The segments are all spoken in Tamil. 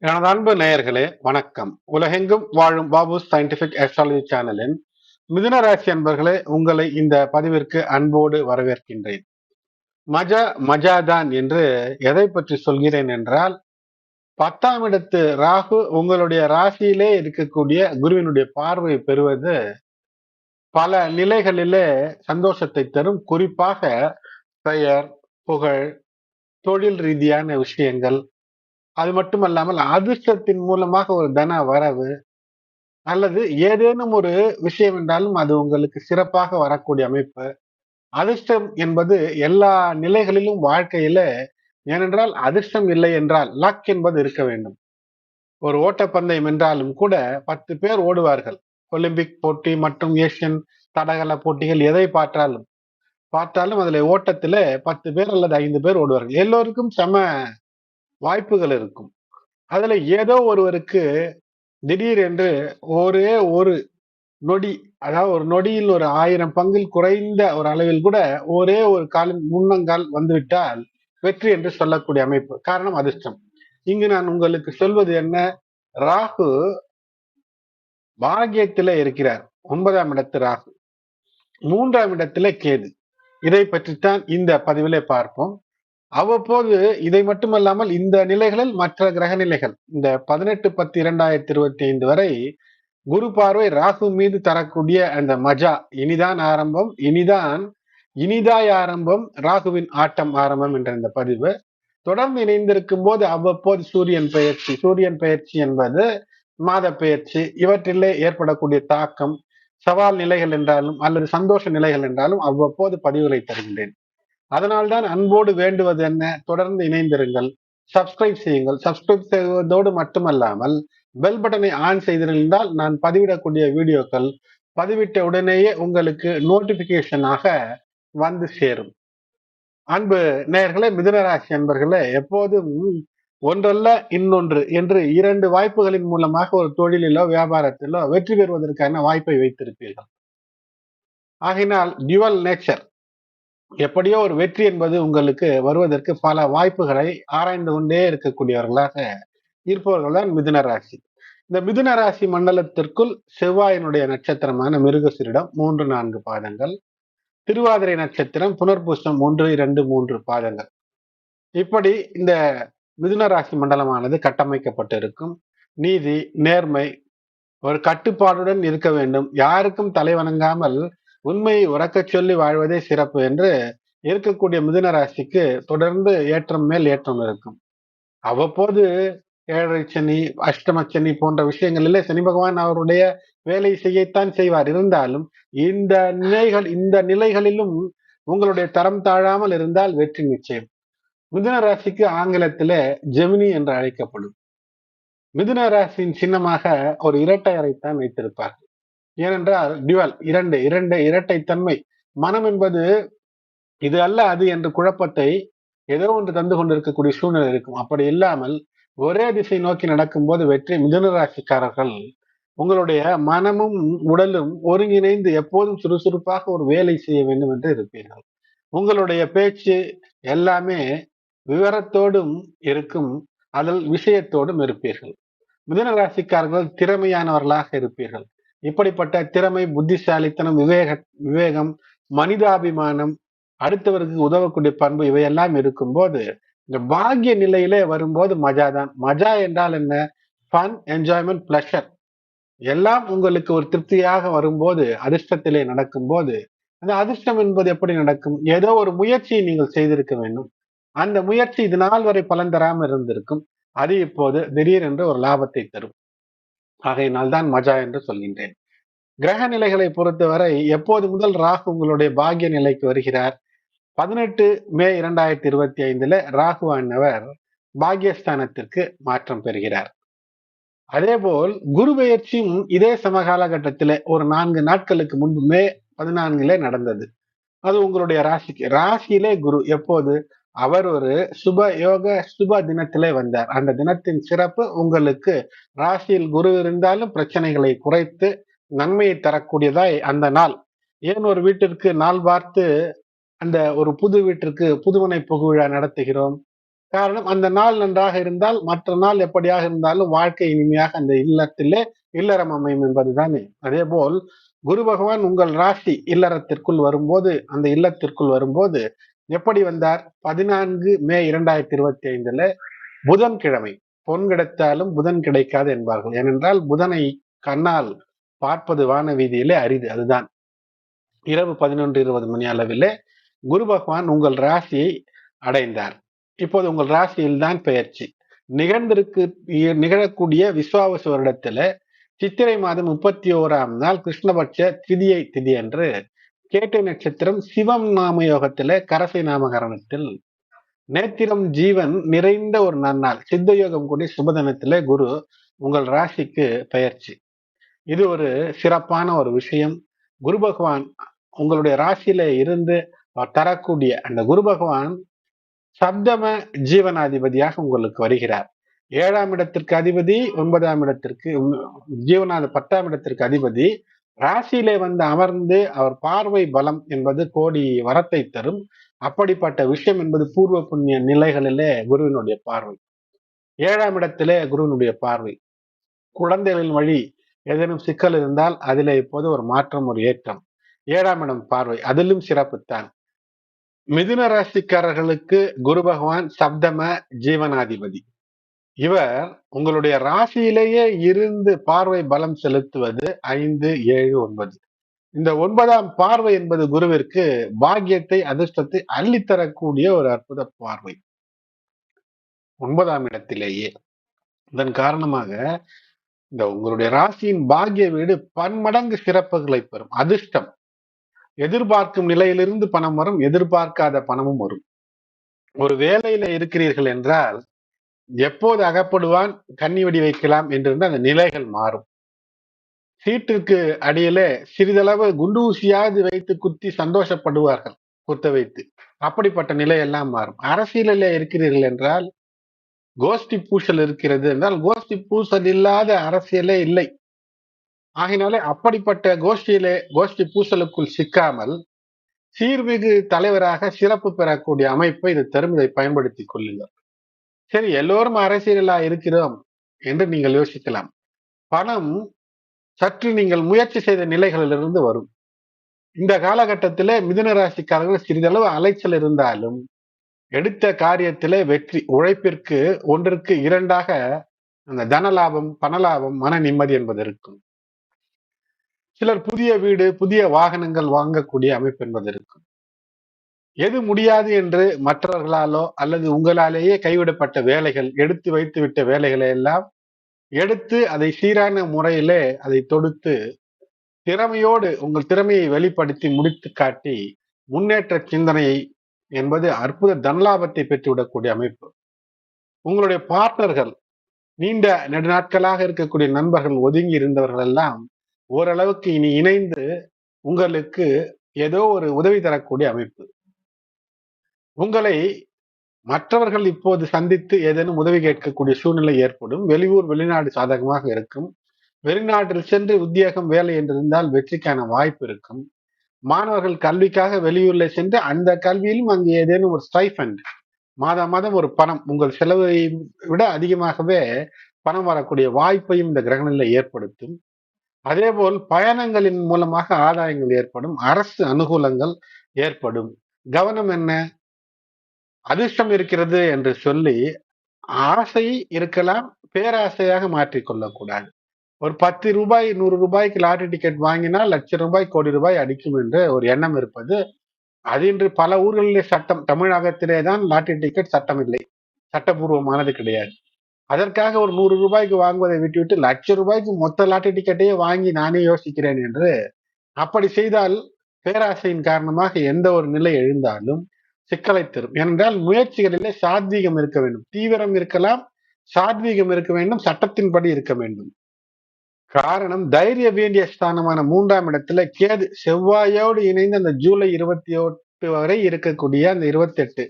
எனது அன்பு நேயர்களே வணக்கம். உலகெங்கும் வாழும் பாபு சயின்டிபிக் அஸ்ட்ராலஜி சேனலின் மிதுன ராசி அன்பர்களே, உங்களை இந்த பதிவிற்கு அன்போடு வரவேற்கின்றேன். மஜாதான் என்று எதை பற்றி சொல்கிறேன் என்றால், 10ஆம் இடத்து ராகு உங்களுடைய ராசியிலே இருக்கக்கூடிய குருவினுடைய பார்வை பெறுவது பல நிலைகளிலே சந்தோஷத்தை தரும். குறிப்பாக பெயர், புகழ், தொழில் ரீதியான விஷயங்கள், அது மட்டுமல்லாமல் அதிர்ஷ்டத்தின் மூலமாக ஒரு தன வரவு அல்லது ஏதேனும் ஒரு விஷயம் என்றாலும் அது உங்களுக்கு சிறப்பாக வரக்கூடிய அமைப்பு. அதிர்ஷ்டம் என்பது எல்லா நிலைகளிலும் வாழ்க்கையில, ஏனென்றால் அதிர்ஷ்டம் இல்லை என்றால் லக் என்பது இருக்க வேண்டும். ஒரு ஓட்டப்பந்தயம் என்றாலும் கூட 10 பேர் ஓடுவார்கள். ஒலிம்பிக் போட்டி மற்றும் ஏசியன் தடகள போட்டிகள் எதை பார்த்தாலும் அதுல ஓட்டத்துல 10 பேர் அல்லது 5 பேர் ஓடுவார்கள். எல்லோருக்கும் சம வாய்ப்புகள் இருக்கும். அதுல ஏதோ ஒருவருக்கு திடீரென்று ஒரே ஒரு நொடி, அதாவது ஒரு நொடியில் ஒரு 1000 பங்கில் குறைந்த ஒரு அளவில் கூட ஒரே ஒரு காலின் முன்னங்கால் வந்துவிட்டால் வெற்றி என்று சொல்லக்கூடிய அமைப்பு. காரணம் அதிர்ஷ்டம். இங்கு நான் உங்களுக்கு சொல்வது என்ன? ராகு பாக்கியத்திலே இருக்கிறார். 9ஆம் இடத்து ராகு, 3ஆம் இடத்திலே கேது. இதை பற்றித்தான் இந்த பதிவிலே பார்ப்போம். அவ்வப்போது இதை மட்டுமல்லாமல் இந்த நிலைகளில் மற்ற கிரக நிலைகள், இந்த 18/10/2025 வரை குரு பார்வை ராகு மீது தரக்கூடிய அந்த மஜா, இனிதான் ஆரம்பம், இனிதாய் ஆரம்பம், ராகுவின் ஆட்டம் ஆரம்பம் என்ற இந்த பதிவு தொடர்ந்து இணைந்திருக்கும் போது அவ்வப்போது சூரியன் பெயர்ச்சி என்பது மாத பெயர்ச்சி, இவற்றிலே ஏற்படக்கூடிய தாக்கம், சவால் நிலைகள் என்றாலும் அல்லது சந்தோஷ நிலைகள் என்றாலும் அவ்வப்போது பதிவுகளை தருகின்றேன். அதனால்தான் அன்போடு வேண்டுவது என்ன? தொடர்ந்து இணைந்திருங்கள், சப்ஸ்கிரைப் செய்யுங்கள். சப்ஸ்கிரைப் செய்வதோடு மட்டுமல்லாமல் பெல் பட்டனை ஆன் செய்திருந்தால் நான் பதிவிடக்கூடிய வீடியோக்கள் பதிவிட்ட உடனேயே உங்களுக்கு நோட்டிபிகேஷனாக வந்து சேரும். அன்பு நேயர்களே, மிதுனராசி அன்பர்களே, எப்போதும் ஒன்றல்ல இன்னொன்று என்று 2 வாய்ப்புகளின் மூலமாக ஒரு தொழிலிலோ வியாபாரத்திலோ வெற்றி பெறுவதற்கான வாய்ப்பை வைத்திருப்பீர்கள். ஆகினால் டியூவல் நேச்சர், எப்படியோ ஒரு வெற்றி என்பது உங்களுக்கு வருவதற்கு பல வாய்ப்புகளை ஆராய்ந்து கொண்டே இருக்கக்கூடியவர்களாக இருப்பவர்கள் தான் மிதுன ராசி. இந்த மிதுன ராசி மண்டலத்திற்குள் செவ்வாயினுடைய நட்சத்திரமான மிருகசீரிடம் 3-4 பாதங்கள், திருவாதிரை நட்சத்திரம், புனர்பூசம் 1-2-3 பாதங்கள். இப்படி இந்த மிதுன ராசி மண்டலமானது கட்டமைக்கப்பட்டிருக்கும். நீதி, நேர்மை, ஒரு கட்டுப்பாடுடன் இருக்க வேண்டும். யாருக்கும் தலை வணங்காமல் உண்மையை உறக்கச் சொல்லி வாழ்வதே சிறப்பு என்று இருக்கக்கூடிய மிதுன ராசிக்கு தொடர்ந்து ஏற்றம் மேல் ஏற்றம் இருக்கும். அவ்வப்போது 7 சனி, அஷ்டம சனி போன்ற விஷயங்களிலே சனி பகவான் அவருடைய வேலை செய்யத்தான் செய்வார். இருந்தாலும் இந்த நிலைகளிலும் உங்களுடைய தரம் தாழாமல் இருந்தால் வெற்றி நிச்சயம். மிதுன ராசிக்கு ஆங்கிலத்திலே ஜெமினி என்று அழைக்கப்படும். மிதுன ராசியின் சின்னமாக ஒரு இரட்டையரைத்தான் வைத்திருப்பார்கள். ஏனென்றால் டியூவல், இரட்டைத்தன்மை. மனம் என்பது இது அல்ல அது என்று குழப்பத்தை ஏதோ ஒன்று தந்து கொண்டிருக்கக்கூடிய சூழ்நிலை இருக்கும். அப்படி இல்லாமல் ஒரே திசை நோக்கி நடக்கும் போது வெற்றி. மிதுன ராசிக்காரர்கள் உங்களுடைய மனமும் உடலும் ஒருங்கிணைந்து எப்போதும் சுறுசுறுப்பாக ஒரு வேலை செய்ய வேண்டும் என்று இருப்பீர்கள். உங்களுடைய பேச்சு எல்லாமே விவரத்தோடும் இருக்கும், அதில் விஷயத்தோடும் இருப்பீர்கள். மிதுன ராசிக்காரர்கள் திறமையானவர்களாக இருப்பீர்கள். இப்படிப்பட்ட திறமை, புத்திசாலித்தனம், விவேகம், மனிதாபிமானம், அடுத்தவருக்கு உதவக்கூடிய பண்பு இவையெல்லாம் இருக்கும்போது இந்த பாக்கிய நிலையிலே வரும்போது மஜாதான். மஜா என்றால் என்ன? ஃபன், என்ஜாய்மெண்ட், பிளஷர் எல்லாம் உங்களுக்கு ஒரு திருப்தியாக வரும்போது, அதிர்ஷ்டத்திலே நடக்கும் போது, அந்த அதிர்ஷ்டம் என்பது எப்படி நடக்கும்? ஏதோ ஒரு முயற்சியை நீங்கள் செய்திருக்க வேண்டும். அந்த முயற்சி இது நாள் வரை பலன் தராமல் இருந்திருக்கும். அது இப்போது திடீரென்று ஒரு லாபத்தை தரும். ஆகையினால் தான் மஜா என்று சொல்கின்றேன். கிரக நிலைகளை பொறுத்தவரை எப்போது முதல் ராகு உங்களுடைய பாக்கிய நிலைக்கு வருகிறார்? 18 மே 2025 ராகுவானவர் பாக்கியஸ்தானத்திற்கு மாற்றம் பெறுகிறார். அதேபோல் குரு பெயர்ச்சியும் இதே சமகாலகட்டத்திலே ஒரு 4 நாட்களுக்கு முன்பு மே 14 நடந்தது. அது உங்களுடைய ராசியிலே குரு எப்போது? அவர் ஒரு சுப தினத்திலே வந்தார். அந்த தினத்தின் சிறப்பு உங்களுக்கு ராசியில் குரு இருந்தாலும் பிரச்சனைகளை குறைத்து நன்மையை தரக்கூடியதாய் அந்த நாள். ஏன் ஒரு வீட்டிற்கு நாள் பார்த்து அந்த ஒரு புது வீட்டிற்கு புதுமனை புகுவிழா நடத்துகிறோம்? காரணம், அந்த நாள் நன்றாக இருந்தால் மற்ற நாள் எப்படியாக இருந்தாலும் வாழ்க்கை இனிமையாக அந்த இல்லத்திலே இல்லறம் அமையும் என்பதுதானே. அதே போல் குரு பகவான் உங்கள் ராசி இல்லறத்திற்குள் வரும்போது, அந்த இல்லத்திற்குள் வரும்போது எப்படி வந்தார்? 14 மே 2025 புதன்கிழமை. பொன் கிடைத்தாலும் புதன் கிடைக்காது என்பார்கள். ஏனென்றால் புதனை கண்ணால் பார்ப்பது வான வீதியிலே அரிது. அதுதான் இரவு 11:20 மணி அளவிலே குரு பகவான் உங்கள் ராசியை அடைந்தார். இப்போது உங்கள் ராசியில் தான் பெயர்ச்சி நிகழக்கூடிய விஸ்வாவசு வருடத்துல சித்திரை மாதம் 31ஆம் நாள் கிருஷ்ணபட்ச திதியை திதி என்று கேட்டை நட்சத்திரம் சிவம் நாம யோகத்தில கரசை நாமகரணத்தில் நேத்திரம் ஜீவன் நிறைந்த ஒரு நன்னாள் சித்த யோகம் கூடிய சுபதனத்திலே குரு உங்கள் ராசிக்கு பெயர்ச்சி. இது ஒரு சிறப்பான ஒரு விஷயம். குரு பகவான் உங்களுடைய ராசியில இருந்து தரக்கூடிய அந்த குரு பகவான் சப்தம ஜீவனாதிபதியாக உங்களுக்கு வருகிறார். 7ஆம் இடத்திற்கு அதிபதி, 9ஆம் இடத்திற்கு ஜீவனாத 10ஆம் இடத்திற்கு அதிபதி ராசியிலே வந்து அமர்ந்து அவர் பார்வை பலம் என்பது கோடி வரத்தை தரும். அப்படிப்பட்ட விஷயம் என்பது பூர்வ புண்ணிய நிலைகளிலே குருவினுடைய பார்வை. 7ஆம் இடத்திலே குருவினுடைய பார்வை. குழந்தைகளின் வழி ஏதேனும் சிக்கல் இருந்தால் அதிலே இப்போது ஒரு மாற்றம், ஒரு ஏற்றம். 7ஆம் இடம் பார்வை, அதிலும் சிறப்புத்தான். மிதுன ராசிக்காரர்களுக்கு குரு பகவான் சப்தம ஜீவனாதிபதி. இவர் உங்களுடைய ராசியிலேயே இருந்து பார்வை பலம் செலுத்துவது 5, 7, 9. இந்த 9ஆம் பார்வை என்பது குருவிற்கு பாக்கியத்தை, அதிர்ஷ்டத்தை அள்ளித்தரக்கூடிய ஒரு அற்புத பார்வை 9ஆம் இடத்திலேயே. இதன் காரணமாக இந்த உங்களுடைய ராசியின் பாக்கிய வீடு பன்மடங்கு சிறப்புகளை பெறும். அதிர்ஷ்டம், எதிர்பார்க்கும் நிலையிலிருந்து பணம் வரும், எதிர்பார்க்காத பணமும் வரும். ஒரு வேலையில இருக்கிறீர்கள் என்றால் எப்போது அகப்படுவான், கண்ணி வெடி வைக்கலாம் என்று அந்த நிலைகள் மாறும். சீட்டிற்கு அடியிலே சிறிதளவு குண்டு ஊசியாவது வைத்து குத்தி சந்தோஷப்படுவார்கள், குத்த வைத்து. அப்படிப்பட்ட நிலை எல்லாம் மாறும். அரசியலில் இருக்கிறீர்கள் என்றால் கோஷ்டி பூசல் இருக்கிறது என்றால் கோஷ்டி பூசல் இல்லாத அரசியலே இல்லை. ஆகினாலே அப்படிப்பட்ட கோஷ்டி பூசலுக்குள் சிக்காமல் சீர்மிகு தலைவராக சிறப்பு பெறக்கூடிய அமைப்பை இது தரும். இதை பயன்படுத்திக் கொள்ளுங்கள். சரி, எல்லோரும் அரசியலா இருக்கிறோம் என்று நீங்கள் யோசிக்கலாம். பணம் சற்று நீங்கள் முயற்சி செய்த நிலைகளிலிருந்து வரும். இந்த காலகட்டத்திலே மிதுன ராசிக்காரர்கள் சிறிதளவு அலைச்சல் இருந்தாலும் எடுத்த காரியத்திலே வெற்றி, உழைப்பிற்கு 1க்கு 2ஆக அந்த தனலாபம், பணலாபம், மன நிம்மதி என்பது இருக்கும். சிலர் புதிய வீடு, புதிய வாகனங்கள் வாங்கக்கூடிய அமைப்பு என்பது இருக்கும். எது முடியாது என்று மற்றவர்களாலோ அல்லது உங்களாலேயே கைவிடப்பட்ட வேலைகள், எடுத்து வைத்து விட்ட வேலைகளை எல்லாம் எடுத்து அதை சீரான முறையிலே அதை தொடுத்து திறமையோடு உங்கள் திறமையை வெளிப்படுத்தி முடித்து காட்டி முன்னேற்ற சிந்தனையை என்பது அற்புத தனலாபத்தை பெற்றுவிடக்கூடிய அமைப்பு. உங்களுடைய பார்ட்னர்கள், நீண்ட நெடுநாட்களாக இருக்கக்கூடிய நண்பர்கள், ஒதுங்கி இருந்தவர்கள் எல்லாம் ஓரளவுக்கு இனி இணைந்து உங்களுக்கு ஏதோ ஒரு உதவி தரக்கூடிய அமைப்பு. உங்களை மற்றவர்கள் இப்போது சந்தித்து ஏதேனும் உதவி கேட்கக்கூடிய சூழ்நிலை ஏற்படும். வெளியூர், வெளிநாடு சாதகமாக இருக்கும். வெளிநாட்டில் சென்று உத்தியோகம், வேலை என்றிருந்தால் வெற்றிக்கான வாய்ப்பு இருக்கும். மாணவர்கள் கல்விக்காக வெளியூர்ல சென்று அந்த கல்வியிலும் அங்கு ஏதேனும் ஒரு ஸ்டைஃபண்ட், மாதம் ஒரு பணம், உங்கள் செலவை விட அதிகமாகவே பணம் வரக்கூடிய வாய்ப்பையும் இந்த கிரகணில ஏற்படுத்தும். அதே போல் பயணங்களின் மூலமாக ஆதாயங்கள் ஏற்படும். அரசு அனுகூலங்கள் ஏற்படும். கவனம் என்ன? அதிர்ஷ்டம் இருக்கிறது என்று சொல்லி ஆசை இருக்கலாம், பேராசையாக மாற்றிக்கொள்ளக்கூடாது. ஒரு 10 ரூபாய், 100 ரூபாய்க்கு லாட்டரி டிக்கெட் வாங்கினால் லட்சம் ரூபாய், கோடி ரூபாய் அடிக்கும் என்று ஒரு எண்ணம் இருப்பது, அது இன்று பல ஊர்களிலே சட்டம். தமிழகத்திலே தான் லாட்டரி டிக்கெட் சட்டம் இல்லை, சட்டபூர்வமானது கிடையாது. அதற்காக ஒரு 100 ரூபாய்க்கு வாங்குவதை விட்டுவிட்டு லட்சம் ரூபாய்க்கு மொத்த லாட்டரி டிக்கெட்டையே வாங்கி நானே யோசிக்கிறேன் என்று அப்படி செய்தால் பேராசையின் காரணமாக எந்த ஒரு நிலை எழுந்தாலும் சிக்கலை தரும். ஏனென்றால் முயற்சிகளிலே சாத்வீகம் இருக்க வேண்டும். தீவிரம் இருக்கலாம், சாத்வீகம் இருக்க வேண்டும், சட்டத்தின்படி இருக்க வேண்டும். காரணம், தைரிய வேண்டிய ஸ்தானமான 3ஆம் இடத்துல கேது செவ்வாயோடு இணைந்து அந்த ஜூலை 28 வரை இருக்கக்கூடிய அந்த 28,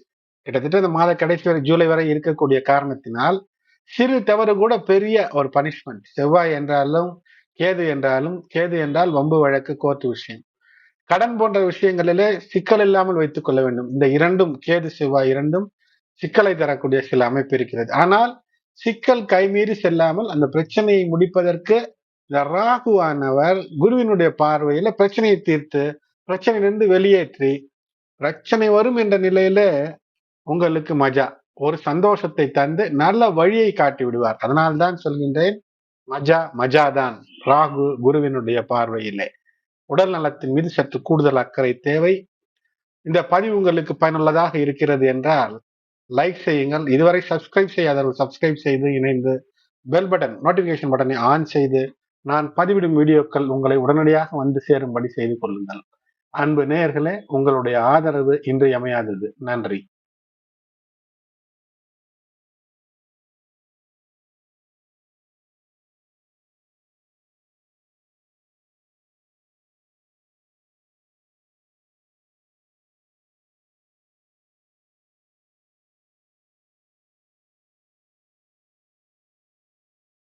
கிட்டத்தட்ட அந்த மாத கடைசி வரை ஜூலை வரை இருக்கக்கூடிய காரணத்தினால் சிறு தவறு கூட பெரிய ஒரு பனிஷ்மெண்ட். செவ்வாய் என்றாலும் கேது என்றாலும், கேது என்றால் வம்பு வழக்கு, கோர்ட்டு விஷயம், கடன் போன்ற விஷயங்களிலே சிக்கல் இல்லாமல் வைத்துக் கொள்ள வேண்டும். இந்த இரண்டும், கேது செவ்வாய் இரண்டும் சிக்கலை தரக்கூடிய சில அமைப்பு இருக்கிறது. ஆனால் சிக்கல் கைமீறி செல்லாமல் அந்த பிரச்சனையை முடிப்பதற்கு இந்த ராகுவானவர் குருவினுடைய பார்வையில பிரச்சனையை தீர்த்து பிரச்சனையிலிருந்து வெளியேற்றி பிரச்சனை வரும் என்ற நிலையில உங்களுக்கு மஜா ஒரு சந்தோஷத்தை தந்து நல்ல வழியை காட்டி விடுவார். அதனால்தான் சொல்கின்றேன், மஜாதான் ராகு குருவினுடைய பார்வையிலே. உடல் நலத்தின் மீது சற்று கூடுதல் அக்கறை தேவை. இந்த பதிவு உங்களுக்கு பயனுள்ளதாக இருக்கிறது என்றால் லைக் செய்யுங்கள். இதுவரை சப்ஸ்கிரைப் செய்யாதவர்கள் சப்ஸ்கிரைப் செய்து இணைந்து பெல் பட்டன் நோட்டிபிகேஷன் பட்டனை ஆன் செய்து நான் பதிவிடும் வீடியோக்கள் உங்களை உடனடியாக வந்து சேரும்படி செய்து கொள்ளுங்கள். அன்பு நேயர்களே, உங்களுடைய ஆதரவு இன்றியமையாதது. நன்றி.